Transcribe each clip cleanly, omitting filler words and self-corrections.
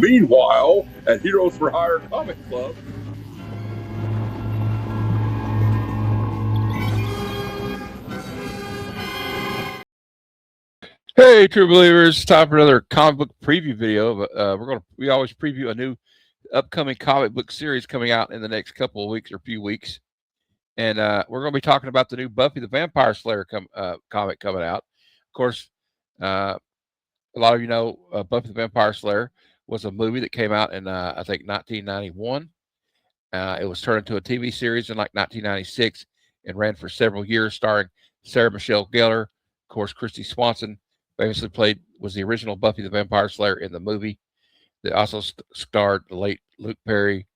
Meanwhile, at Heroes for Hire Comic Club, Hey, true believers! Time for another comic book preview video. We always preview a new upcoming comic book series coming out in the next couple of weeks or few weeks, and we're going to be talking about the new Buffy the Vampire Slayer comic coming out. Of course, a lot of you know Buffy the Vampire Slayer was a movie that came out in I think 1991. It was turned into a TV series in like 1996 and ran for several years, starring Sarah Michelle Gellar, of course, Christy Swanson famously was the original Buffy the Vampire Slayer in the movie. They also starred the late Luke Perry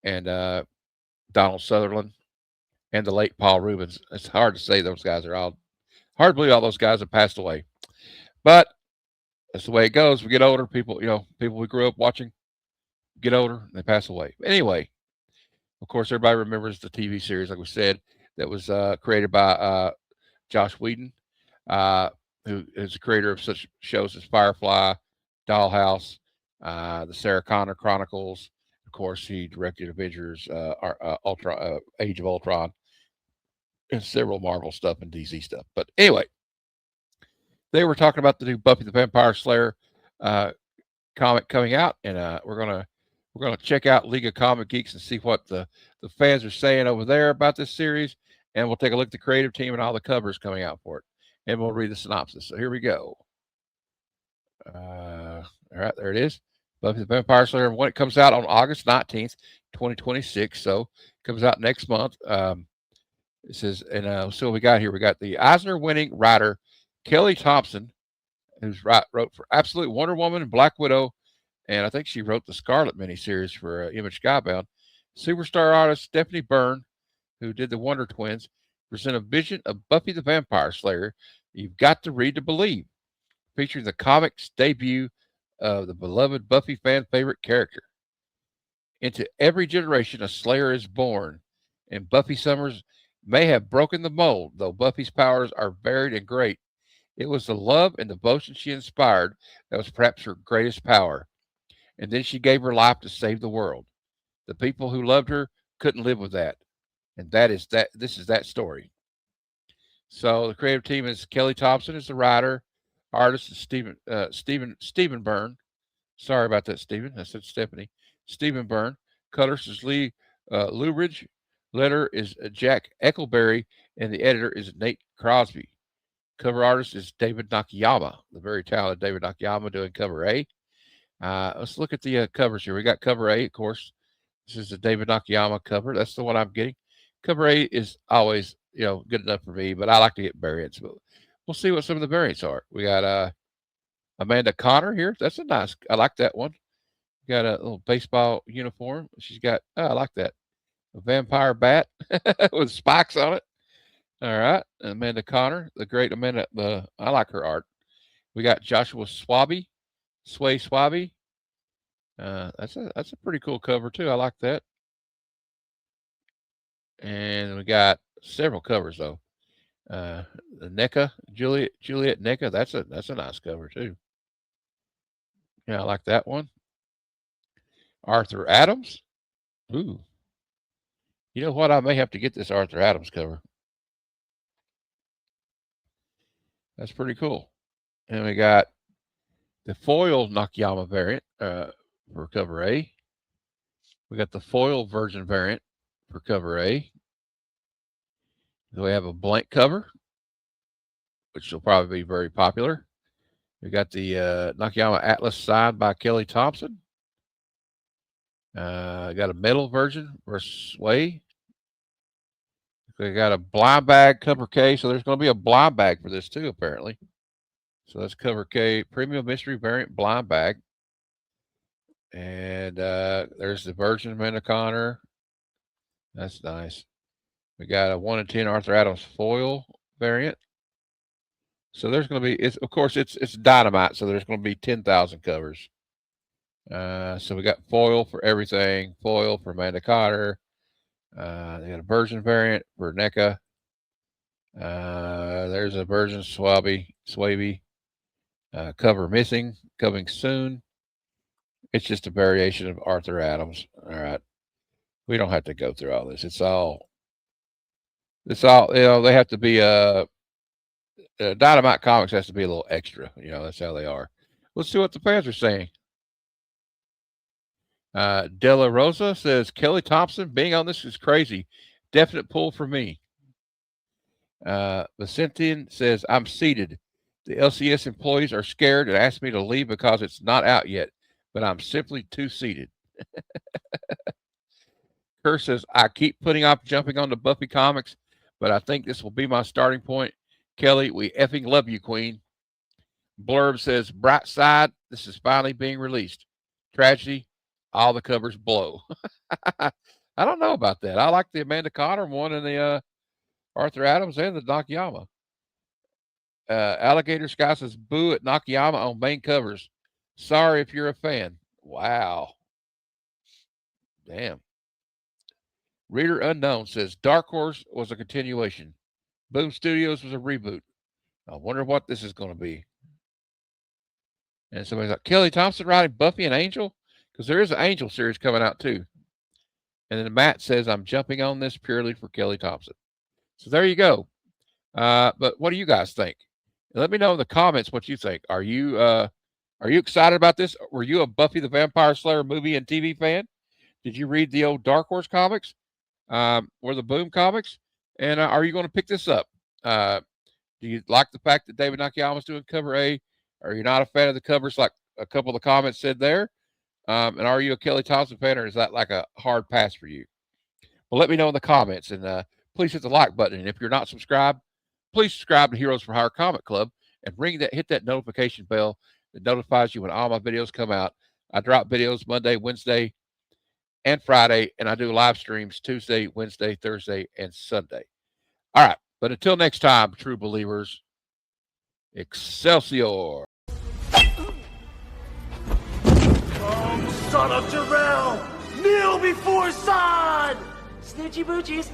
and Donald Sutherland and the late Paul Rubens. It's hard to say those guys are hard to believe all those guys have passed away, but that's the way it goes. We get older, people we grew up watching get older and they pass away. Anyway, of course, everybody remembers the TV series, like we said, that was created by Josh Whedon, who is the creator of such shows as Firefly, Dollhouse, the Sarah Connor Chronicles. Of course, he directed Avengers, Age of Ultron, and several Marvel stuff and DC stuff. But anyway, they were talking about the new Buffy the Vampire Slayer comic coming out, and we're gonna check out League of Comic Geeks and see what the fans are saying over there about this series, and we'll take a look at the creative team and all the covers coming out for it, and we'll read the synopsis. So here we go. All right, there it is. Buffy the Vampire Slayer. When it comes out on August 19th, 2026. So it comes out next month. It says, and so we got here. We got the Eisner-winning writer Kelly Thompson, who's wrote for Absolute Wonder Woman and Black Widow, and I think she wrote the Scarlet miniseries for Image Skybound. Superstar artist Stephanie Byrne, who did the Wonder Twins, present a vision of Buffy the Vampire Slayer you've got to read to believe, featuring the comic's debut of the beloved Buffy fan favorite character. Into every generation, a Slayer is born, and Buffy Summers may have broken the mold, though Buffy's powers are varied and great. It was the love and devotion she inspired that was perhaps her greatest power. And then she gave her life to save the world. The people who loved her couldn't live with that. And this is that story. So the creative team is Kelly Thompson is the writer, artist is Stephen Byrne. Sorry about that, Stephen. I said Stephanie. Stephen Byrne. Colorist is Lee Luridge. Letter is Jack Eckelberry, and the editor is Nate Crosby. Cover artist is David Nakayama, the very talented David Nakayama, doing cover A. Let's look at the covers here. We got cover A, of course. This is the David Nakayama cover. That's the one I'm getting. Cover A is always, good enough for me, but I like to get variants. But we'll see what some of the variants are. We got Amanda Connor here. That's I like that one. Got a little baseball uniform. She's got, I like that. A vampire bat with spikes on it. All right. Amanda Connor, the great Amanda. I like her art. We got Joshua Sway Swaby. That's a pretty cool cover too. I like that. And we got several covers though. The NECA, Juliet NECA. That's a nice cover too. Yeah, I like that one. Arthur Adams. Ooh. You know what? I may have to get this Arthur Adams cover. That's pretty cool. And we got the foil Nakayama variant for cover A. We got the foil version variant for cover A. Then we have a blank cover, which will probably be very popular. We got the Nakayama Atlas signed by Kelly Thompson. Got a metal version for Sway. We got a blind bag cover K, so there's going to be a blind bag for this too, apparently. So that's cover K, premium mystery variant blind bag. And there's the Virgin Amanda Connor. That's nice. We got a 1 in 10 Arthur Adams foil variant. So there's going to be, of course, it's Dynamite, so there's going to be 10,000 covers. So we got foil for everything. Foil for Amanda Connor. They got a version variant for NECA. There's a version Swaby. Cover missing, coming soon. It's just a variation of Arthur Adams. All right. We don't have to go through all this. It's all, they have to be, Dynamite Comics has to be a little extra. That's how they are. Let's see what the fans are saying. Della Rosa says, Kelly Thompson being on this is crazy. Definite pull for me. Vicentian says, I'm seated. The LCS employees are scared and asked me to leave because it's not out yet, but I'm simply too seated. Kerr says, I keep putting off jumping on the Buffy comics, but I think this will be my starting point. Kelly, we effing love you, Queen. Blurb says, bright side, this is finally being released. Tragedy, all the covers blow. I don't know about that. I like the Amanda Connor one and the Arthur Adams and the Nakayama. Alligator Sky says, boo at Nakayama on main covers. Sorry if you're a fan. Wow. Damn. Reader Unknown says, Dark Horse was a continuation. Boom Studios was a reboot. I wonder what this is going to be. And somebody's like, Kelly Thompson writing Buffy and Angel? Because there is an Angel series coming out too. And then Matt says, I'm jumping on this purely for Kelly Thompson. So there you go. But what do you guys think? Let me know in the comments what you think. Are you excited about this? Were you a Buffy the Vampire Slayer movie and TV fan? Did you read the old Dark Horse comics or the Boom comics? And are you going to pick this up? Do you like the fact that David Nakayama's doing cover A? Are you not a fan of the covers like a couple of the comments said there? And are you a Kelly Thompson fan, or is that like a hard pass for you? Well, let me know in the comments, and please hit the like button. And if you're not subscribed, please subscribe to Heroes for Hire Comic Club and hit that notification bell that notifies you when all my videos come out. I drop videos Monday, Wednesday, and Friday, and I do live streams Tuesday, Wednesday, Thursday, and Sunday. All right, but until next time, true believers, Excelsior. Oh, son of Jarrell! Kneel before Sod! Snitchy boochies!